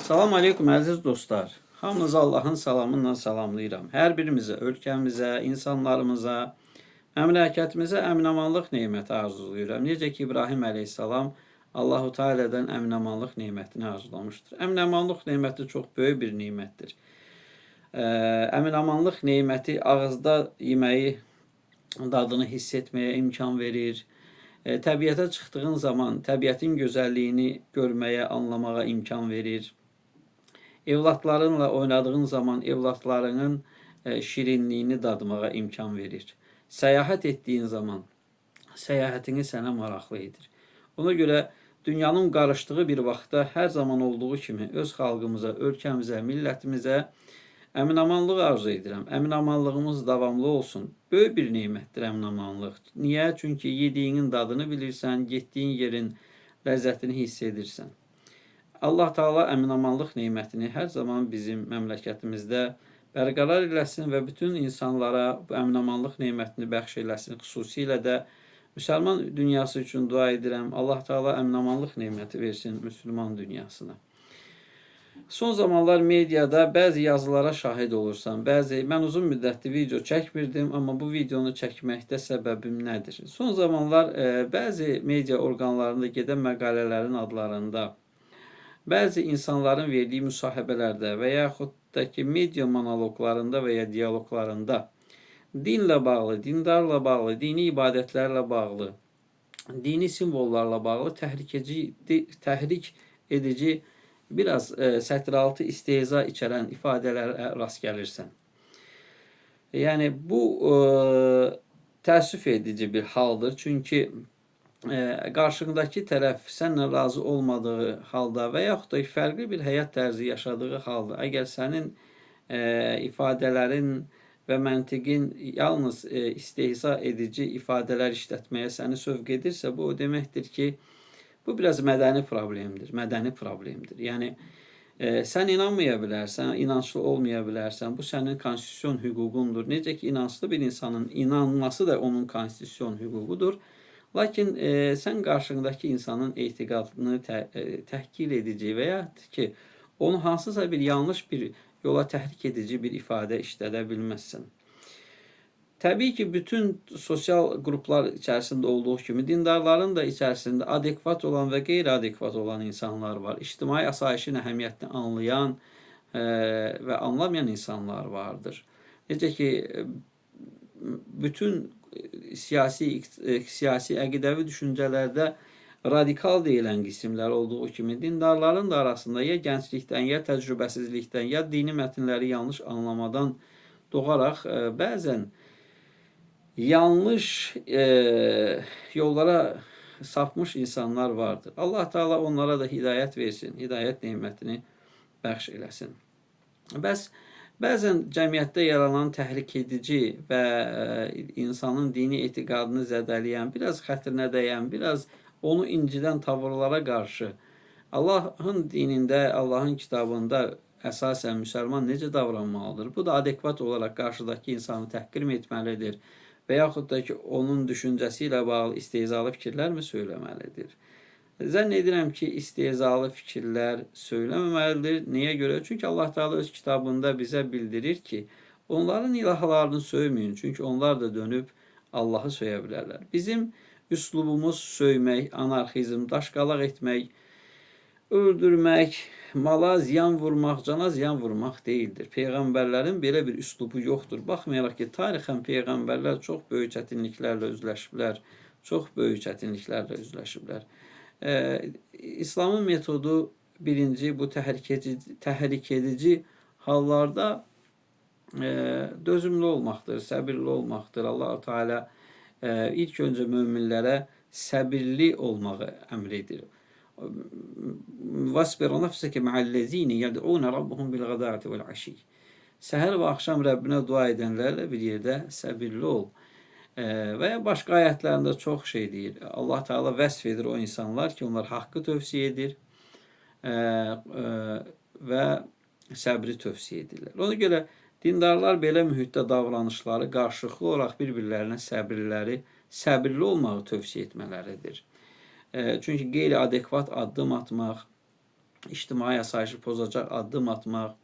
Salam aleykum əziz dostlar. Hamınızı Allahın salamıyla salamlayıram. Hər birimizə, ölkəmizə, insanlarımıza, məmləkətimizə əminamanlıq neməti arzulayıram. Necə ki İbrahim əleyhissalam Allahu Teala'dan əminamanlıq nemətini arzulamışdır. Əminamanlıq neməti çox böyük bir nemətdir. Əminamanlıq neməti ağızda yeməyi dadını hiss etməyə imkan verir. Təbiətə çıxdığın zaman təbiətin gözəlliyini görməyə, anlamağa imkan verir. Evlatlarınla oynadığın zaman evlatlarının şirinliğini dadmağa imkan verir. Seyahat ettiğin zaman səyahətini sənə maraqlı edir. Ona görə dünyanın qarışdığı bir vaxtda hər zaman olduğu kimi öz xalqımıza, ölkəmizə, millətimizə əminamanlıq arzu edirəm. Əminamanlığımız davamlı olsun. Böyük bir nemətdir əminamanlıq. Niyə? Çünki yediyinin dadını bilirsən, getdiyin yerin ləzzətini hiss edirsən. Allah Teala əminamanlıq nemətini hər zaman bizim məmləkətimizdə bərqərar eləsin və bütün insanlara bu əminamanlıq nemətini bəxş eləsin. Xüsusilə də müsəlman dünyası üçün dua edirəm. Allah Teala əminamanlıq neməti versin müsəlman dünyasına. Son zamanlar mediada bəzi yazılara şahid olursan. Mən uzun müddətli video çəkmirdim, amma bu videonu çəkməkdə səbəbim nədir? Son zamanlar bəzi media orqanlarında gedən məqalələrin adlarında bəzi insanların verdiyi müsahibələrdə və yaxud da ki media monoloqlarında və ya diyaloqlarında dinlə bağlı, dindarla bağlı, dini ibadətlərlə bağlı, dini simvollarla bağlı təhrik edici, biraz sətiraltı istehza içərən ifadələrə rast gəlirsən. Yəni bu təəssüf edici bir haldır. Çünki qarşındakı tərəf sənlə razı olmadığı halda və yaxud da fərqli bir həyat tərzi yaşadığı halda, əgər sənin ifadələrin və məntiqin yalnız istehza edici ifadələr işlətməyə səni sövq edirsə, bu o deməkdir ki, bu biraz mədəni problemdir. Yəni sən inanmaya bilərsən, inanclı olmaya bilərsən, bu sənin konstitusyon hüququndur. Necə ki inanclı bir insanın inanması da onun konstitusyon hüququdur. Lakin sən qarşındakı insanın etiqadını təhkil edici və ya ki onu hansısa bir yanlış bir yola təhrik edici bir ifadə işlədə bilməzsən. Təbii ki, bütün sosial qruplar içərisində olduğu kimi dindarların da içərisində adekvat olan və qeyri-adekvat olan insanlar var. İctimai asayişin əhəmiyyətini anlayan və anlamayan insanlar vardır. Necə ki, bütün siyasi əqidəvi düşüncələrdə radikal deyilən qismlər olduğu kimi dindarların da arasında ya gənclikdən, ya təcrübəsizlikdən, ya dini mətnləri yanlış anlamadan doğaraq bəzən yanlış yollara sapmış insanlar vardır. Allah Teala onlara da hidayət versin, hidayət nemətini bəxş eləsin. Bəzən cəmiyyətdə yaranan təhrik edici və insanın dini etiqadını zədələyən, biraz xətrinə dəyən, biraz onu incidən tavırlara qarşı Allahın dinində, Allahın kitabında əsasən müsəlman necə davranmalıdır? Bu da adekvat olaraq qarşıdakı insanı təhqir etməlidir və yaxud da ki, onun düşüncəsi ilə bağlı istehzalı fikirlər mi söyləməlidir? Zənn edirəm ki, istehzalı fikirlər söyləməməlidir. Niyə görə? Çünki Allah Teala öz kitabında bizə bildirir ki, onların ilahlarını söyməyin. Çünki onlar da dönüb Allahı söyə bilərlər. Bizim üslubumuz söymək, anarxizm, daşqalaq etmək, öldürmək, mala ziyan vurmaq, cana ziyan vurmaq deyildir. Peyğəmbərlərin belə bir üslubu yoxdur. Baxmayaraq ki, tarixən peyğəmbərlər çox böyük çətinliklərlə üzləşiblər. İslamın metodu birinci bu təhrik edici hallarda dözümlü olmaqdır, səbirli olmaqdır. Allah-u Teala ilk öncə möminlərə səbirli olmağı əmr edir. وَاسْبِرْ نَفْسَكَ مَعَ الَّذ۪ينَ يَدْعُونَ رَبَّهُمْ بِالْغَدَاةِ وَالْعَشِيِّ. Səhər və axşam Rəbbinə dua edənlərlə bir yerdə səbirli ol. Və ya başqa ayətlərində çox şey deyir. Allah Teala vəsf edir o insanlar ki, onlar haqqı tövsiyə edir və səbri tövsiyə edirlər. Ona görə dindarlar belə mühitdə davranışları qarşılıqlı olaraq bir-birlərinə səbirli olmağı tövsiyə etmələridir. Çünki qeyri-adekvat addım atmaq, ictimai asayişi pozacaq addım atmaq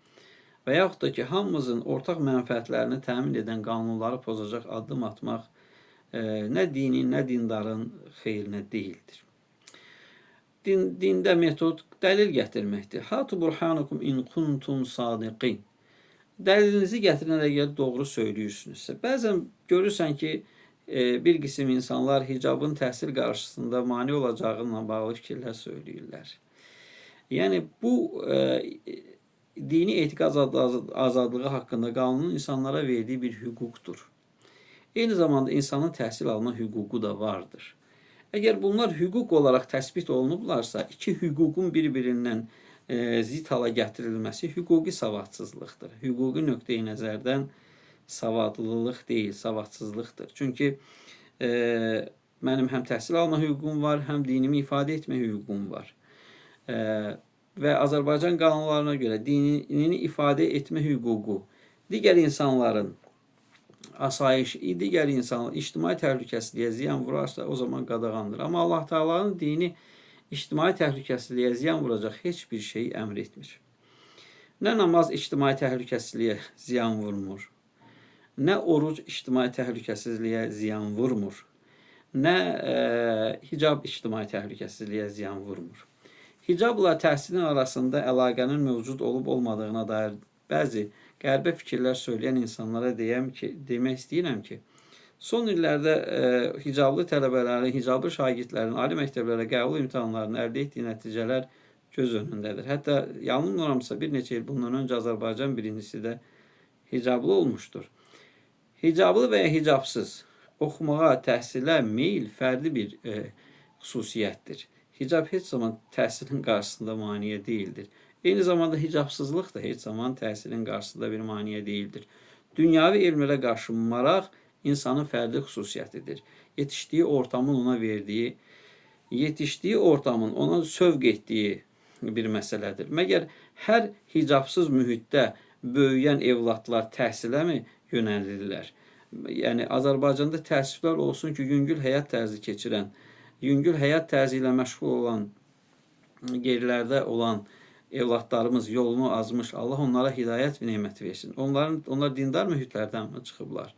və yaxud da ki, hamımızın ortaq mənfəətlərini təmin edən qanunları pozacaq addım atmaq nə dinin, nə dindarın xeyrinə deyildir. Dində metod dəlil gətirməkdir. Hatu burhanukum in kuntum sadiqin. Dəlilinizi gətirin əgər doğru söylüyorsunuzsa. Bəzən görürsən ki, bir qism insanlar hicabın təhsil qarşısında mane olacağıyla bağlı fikirlər söyləyirlər. Yəni bu dini etiqad azadlığı haqqında qanunun insanlara verdiyi bir hüquqdur. Eyni zamanda insanın təhsil alma hüququ da vardır. Əgər bunlar hüquq olaraq təsbit olunublarsa, iki hüququn bir-birindən zid hala gətirilməsi hüquqi savadsızlıqdır. Hüquqi nöqteyi nəzərdən savadlılıq deyil, savadsızlıqdır. Çünki mənim həm təhsil alma hüququm var, həm dinimi ifadə etmə hüququm var. Və Azərbaycan qanunlarına görə dinini ifadə etmə hüququ digər insanların asayiş, digər insanlar ictimai təhlükəsizliyə ziyan vurarsa o zaman qadağandır. Amma Allah Taala'nın dini ictimai təhlükəsizliyə ziyan vuracaq heç bir şey əmr etmir. Nə namaz ictimai təhlükəsizliyə ziyan vurmur, nə oruc ictimai təhlükəsizliyə ziyan vurmur, nə hicab ictimai təhlükəsizliyə ziyan vurmur. Hicabla təhsilin arasında əlaqənin mövcud olub olmadığına dair bəzi qəribə fikirlər söyləyən insanlara demək istəyirəm ki, son illərdə hicablı tələbələrin, hicablı şagirdlərin ali məktəblərə qəbul imtahanlarının əldə etdiyi nəticələr göz önündədir. Hətta yanılmıramsa bir neçə il bundan öncə Azərbaycan birincisi də hicablı olmuşdur. Hicablı və ya hicabsız oxumağa, təhsilə meyil fərdi bir xüsusiyyətdir. Hicab heç zaman təhsilin qarşısında maneə deyildir. Eyni zamanda hicabsızlıq da heç zaman təhsilin qarşısında bir maneə deyildir. Dünyavi elmlərə qarşı maraq insanın fərdi xüsusiyyətidir. Yetişdiyi ortamın ona verdiyi, yetişdiyi ortamın ona sövq etdiyi bir məsələdir. Məgər hər hicabsız mühitdə böyüyən evlatlar təhsilə yönəlirlər? Yəni Azərbaycanda təəssüflər olsun ki, yüngül həyat tərzi keçirən, yüngül həyat tərzi ilə məşğul olan, gerilərdə olan evlatlarımız yolunu azmış. Allah onlara hidayət və nemət versin. Onlar dindar mühitlərdən mi çıxıblar?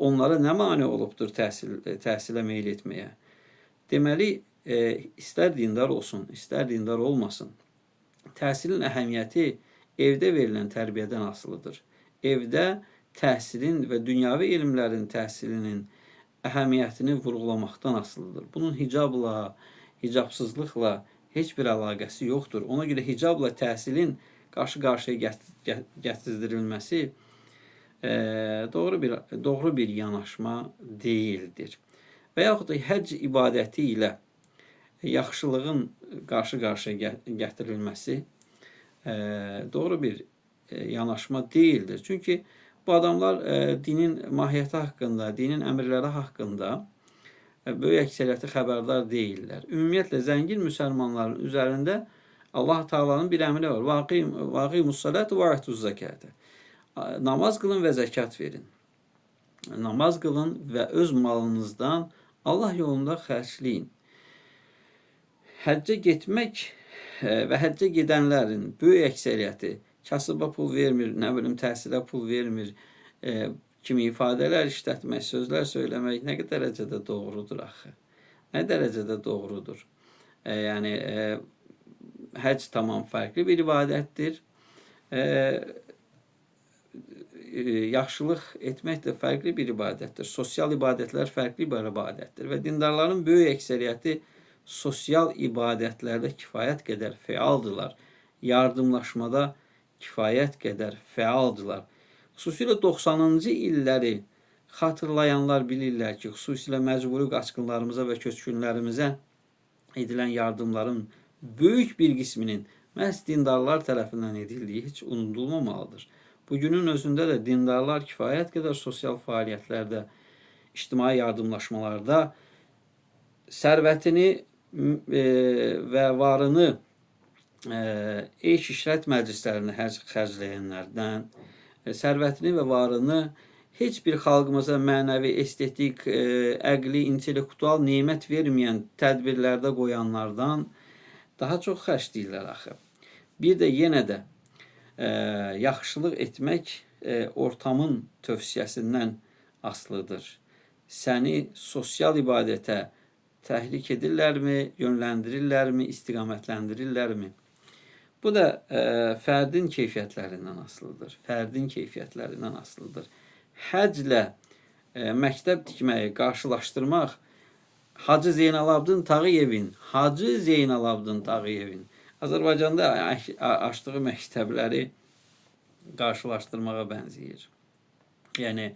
Onlara nə mane olubdur təhsilə meyil etməyə? Deməli, istər dindar olsun, istər dindar olmasın, təhsilin əhəmiyyəti evdə verilən tərbiyədən asılıdır. Evdə təhsilin və dünyavi elmlərin təhsilinin əhəmiyyətini vurğulamaqdan asılıdır. Bunun hicabla, hicabsızlıqla heç bir əlaqəsi yoxdur. Ona görə hicabla təhsilin qarşı-qarşıya gətirilməsi doğru bir yanaşma deyildir. Və yaxud da həcc ibadəti ilə yaxşılığın qarşı-qarşıya gətirilməsi doğru bir yanaşma deyildir. Çünki bu adamlar dinin mahiyyəti haqqında, dinin əmrləri haqqında böyük əksəriyyəti xəbərdar deyirlər. Ümumiyyətlə, zəngin müsəlmanların üzərində Allah Taala'nın bir əmri var. Vaqimussalatu və atuz zəkatə. Namaz qılın və zəkat verin. Namaz qılın və öz malınızdan Allah yolunda xərcləyin. Həccə getmək və həccə gedənlərin böyük əksəriyyəti kasıba pul vermir, nə bilim təhsilə pul vermir kimi ifadələr işlətmək, sözlər söyləmək nə dərəcədə doğrudur axı? Nə dərəcədə doğrudur? Yəni, həcc tamam fərqli bir ibadətdir. Yaxşılıq etmək də fərqli bir ibadətdir. Sosial ibadətlər fərqli bir ibadətdir. Və dindarların böyük əksəriyyəti sosial ibadətlərdə kifayət qədər fəaldırlar. Yardımlaşmada kifayət qədər fəaldırlar. Xüsusilə 90-cı illəri xatırlayanlar bilirlər ki, xüsusilə məcburi qaçqınlarımıza və köçkünlərimizə edilən yardımların böyük bir qisminin məhz dindarlar tərəfindən edildiyi heç unudulmamalıdır. Bugünün özündə də dindarlar kifayət qədər sosial fəaliyyətlərdə, ictimai yardımlaşmalarda sərvətini və varını eş-işrət məclislərini xərcləyənlərdən, sərvətini və varını heç bir xalqımıza mənəvi, estetik, əqli, intellektual nemət verməyən tədbirlərdə qoyanlardan daha çox xərcləyirlər axı. Bir də yenə də yaxşılıq etmək ortamın tövsiyəsindən asılıdır. Səni sosial ibadətə təhrik edirlərmi, yönləndirirlərmi, istiqamətləndirirlərmi? Bu da fərdin keyfiyyətlərindən asılıdır. Fərdin keyfiyyətlərindən asılıdır. Həclə məktəb tikməyi qarşılaşdırmaq Hacı Zeynalabdin Tağıyevin Azərbaycanda açdığı məktəbləri qarşılaşdırmağa bənzəyir. Yəni,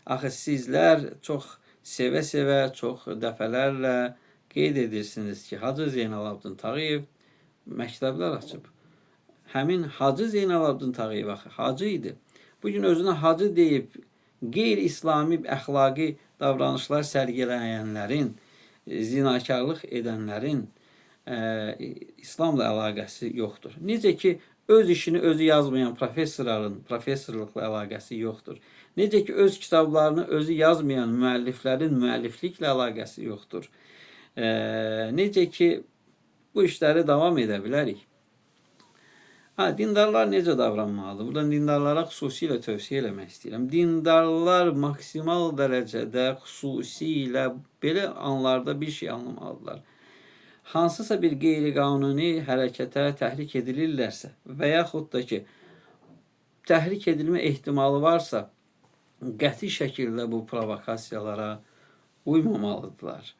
axı sizlər çox sevə-sevə, çox dəfələrlə qeyd edirsiniz ki, Hacı Zeynalabdin Tağıyev məktəblər açıb. Həmin Hacı Zeynalabdin Tağıyev hacı idi. Bugün özünə hacı deyib, qeyri-İslami əxlaqi davranışlar sərgiləyənlərin, zinakarlıq edənlərin İslamla əlaqəsi yoxdur. Necə ki, öz işini özü yazmayan professorluqla əlaqəsi yoxdur. Necə ki, öz kitablarını özü yazmayan müəlliflərin müəllifliklə əlaqəsi yoxdur. Necə ki, bu işləri davam edə bilərik. Dindarlar necə davranmalıdır? Buradan dindarlara xüsusilə tövsiyə eləmək istəyirəm. Dindarlar maksimal dərəcədə xüsusilə belə anlarda bir şey anlamalıdırlar. Hansısa bir qeyri-qanuni hərəkətə təhrik edilirlərsə və yaxud da ki, təhrik edilmə ehtimalı varsa, qəti şəkildə bu provokasiyalara uymamalıdırlar.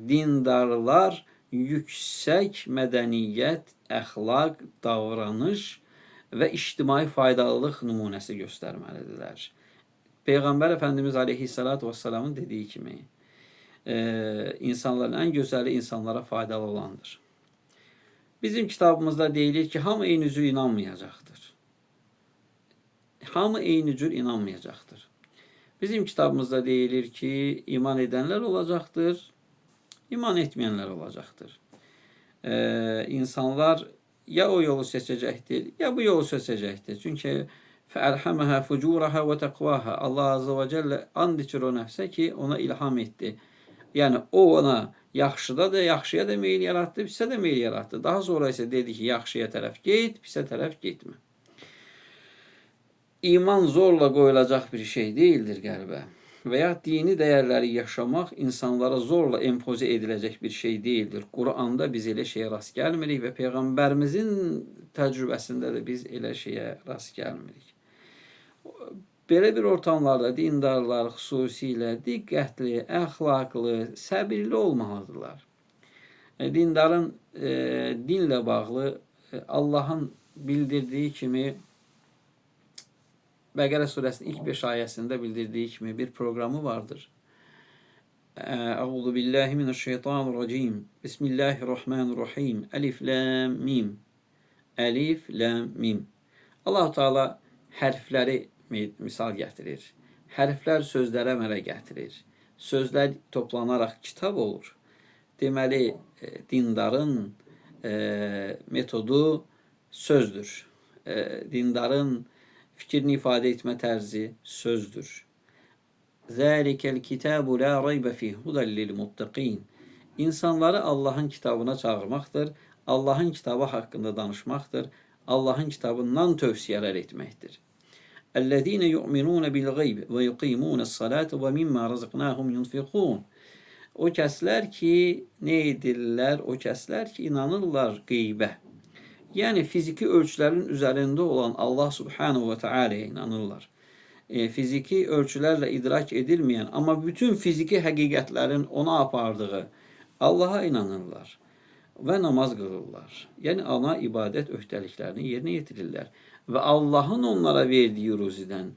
Dindarlar yüksək mədəniyyət, əxlaq, davranış və ictimai faydalılıq nümunəsi göstərməlidirlər. Peyğəmbər Əfəndimiz Aleyhissalatu vesselamın dediyi kimi, insanların ən gözəli insanlara faydalı olandır. Bizim kitabımızda deyilir ki, hamı eyni cür inanmayacaqdır. Hamı eyni cür inanmayacaqdır. Bizim kitabımızda deyilir ki, iman edənlər olacaqdır, iman etməyənlər olacaqdır. İnsanlar ya o yolu seçəcəkdir, ya bu yolu seçəcəkdir. Çünki فَأَلْحَمَهَا فُجُورَهَا وَتَقْوَاهَا Allah Azze ve Celle and içir o nəfsə ki, ona ilham etdi. Yəni, o ona yaxşıda da, yaxşıya da meyil yaratdı, pisə də meyil yaratdı. Daha sonra isə dedi ki, yaxşıya tərəf get, pisə tərəf getmə. İman zorla qoyulacaq bir şey deyildir qəlbə. Və ya dini dəyərləri yaşamaq insanlara zorla empoze ediləcək bir şey deyildir. Quranda biz elə şeyə rast gəlmirik və Peyğəmbərimizin təcrübəsində də biz elə şeyə rast gəlmirik. Belə bir ortamlarda dindarlar xüsusilə diqqətli, əxlaqlı, səbirli olmalıdırlar. Dindarın dinlə bağlı Allahın bildirdiyi kimi Bəqərə surəsinin ilk 5 ayəsində bildirdiyi kimi bir proqramı vardır. Əuzu billahi mineşşeytanirracim. Bismillahirrahmanirrahim. Elif lam mim. Elif lam mim. Allah Teala hərfləri misal gətirir. Hərflər sözlərə əmələ gətirir. Sözlər toplanaraq kitab olur. Deməli, dindarın metodu sözdür. Dindarın fikrini ifadə etmə tərzi sözdür. Zəlikəl kitabu la rayba fih hudan lil muttaqin. İnsanları Allahın kitabına çağırmaqdır. Allahın kitabı haqqında danışmaqdır. Allahın kitabından tövsiyələr etməkdir. Əllezine yu'minun bil gayb və yuqimunas-salata və mimma razaqnahum yunfiqun. O kəslər ki, nə edirlər? O kəslər ki, inanırlar qeybə. Yəni, fiziki ölçülərin üzərində olan Allah Subhanahu ve Teala'ya inanırlar. Fiziki ölçülərlə idrak edilməyən, amma bütün fiziki həqiqətlərin ona apardığı Allah'a inanırlar və namaz qılırlar. Yəni, ana ibadət öhdəliklərini yerinə yetirirlər. Və Allahın onlara verdiyi ruzidən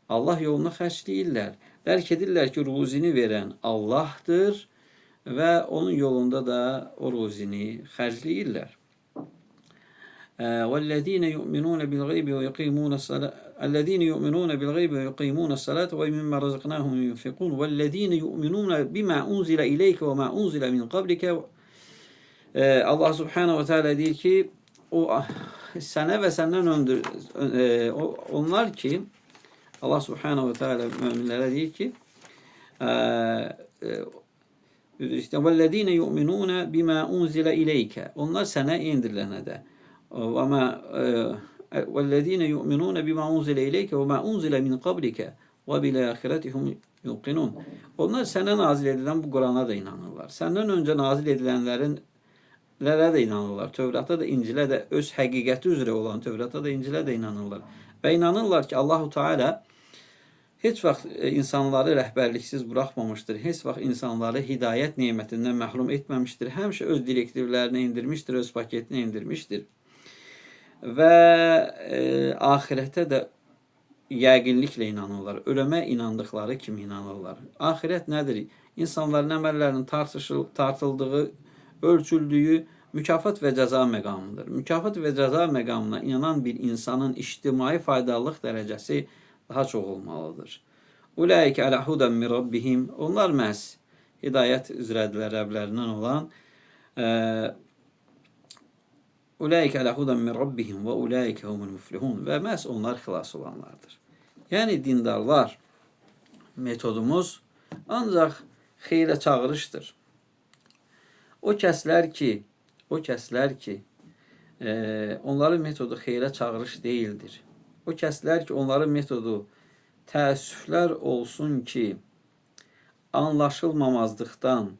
Allah yoluna xərcləyirlər. Dərk edirlər ki, ruzini verən Allahdır və onun yolunda da o ruzini xərcləyirlər. وَالَّذ۪ينَ يُؤْمِنُونَ بِالْغَيْبِ وَيُقِيمُونَ الصَّلَاةَ الَّذ۪ينَ يُؤْمِنُونَ بِالْغَيْبِ وَيُقِيمُونَ الصَّلَاةَ وَمِمَّا رَزَقْنَاهُمْ يُنْفِقُونَ وَالَّذ۪ينَ يُؤْمِنُونَ بِمَا أُنْزِلَ إِلَيْكَ وَمَا أُنْزِلَ مِنْ قَبْلِكَ Allah Subhanahu ve Teala deyir ki, o sənə və səndən öndür onlar ki, Allah Subhanahu ve Teala müminlərə deyir ki, وَالَّذ۪ينَ يُؤْمِنُونَ بِمَا أُنْزِلَ إِلَيْكَ onlar sənə indirilənə də وَمَا وَالَّذ۪ينَ يُؤْمِنُونَ بِمَا اُنْزِلَ اِلَيْكَ وَمَا اُنْزِلَ مِنْ قَبْلِكَ وَبِالْآخِرَةِ هُمْ يُوقِنُونَ. Onlar sənə nazil edilən bu Qurana da inanırlar. Səndən öncə nazil edilənlərə də inanırlar. Tövrata da, İncilə də, öz həqiqəti üzrə olan Tövrata da, İncilə də inanırlar. Və inanırlar ki, Allahu Teala heç vaxt insanları rəhbərliksiz buraxmamışdır. Heç vaxt insanları hidayət nemətindən məhrum etməmişdir. Həmişə öz direktivlərini indirmişdir, öz paketini indirmişdir. Və ahirətə də yəqinliklə inanırlar. Ölümə inandıqları kimi inanırlar. Ahirət nədir? İnsanların əməllərinin tartıldığı, ölçüldüyü mükafat və cəza məqamıdır. Mükafat və cəza məqamına inanan bir insanın ictimai faydalılıq dərəcəsi daha çox olmalıdır. Ulaika ala hudan min rabbihim. Onlar məhz hidayət üzrədilər Rəblərindən olan. Ulaika ala hudan min rabbihim və ulaika humul muflihun. Və məhz onlar xilas olanlardır. Yəni dindarlar metodumuz ancaq xeyrə çağırışdır. O kəslər ki, onların metodu xeyrə çağırış deyildir. O kəslər ki, onların metodu təəssüflər olsun ki, anlaşılmamazlıqdan,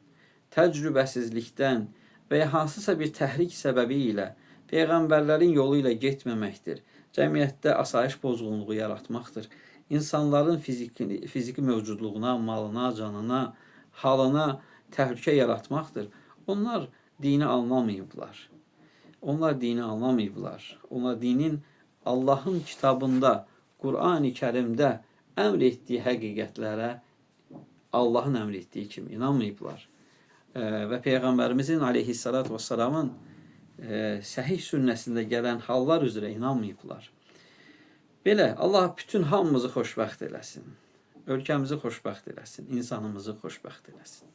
təcrübəsizlikdən və ya hansısa bir təhrik səbəbi ilə Peyğəmbərlərin yolu ilə getməməkdir. Cəmiyyətdə asayiş pozğunluğu yaratmaqdır. İnsanların fiziki mövcudluğuna, malına, canına, halına təhlükə yaratmaqdır. Onlar dini anlamayıblar. Onlar dinin Allahın kitabında, Qur'an-ı Kərimdə əmr etdiyi həqiqətlərə Allahın əmr etdiyi kimi inanmayıblar. Və Peyğəmbərimizin aleyhissalatu vesselamın səhih sünnəsində gələn hallar üzrə inanmayıblar. Belə, Allah bütün hamımızı xoşbəxt eləsin. Ölkəmizi xoşbəxt eləsin, insanımızı xoşbəxt eləsin.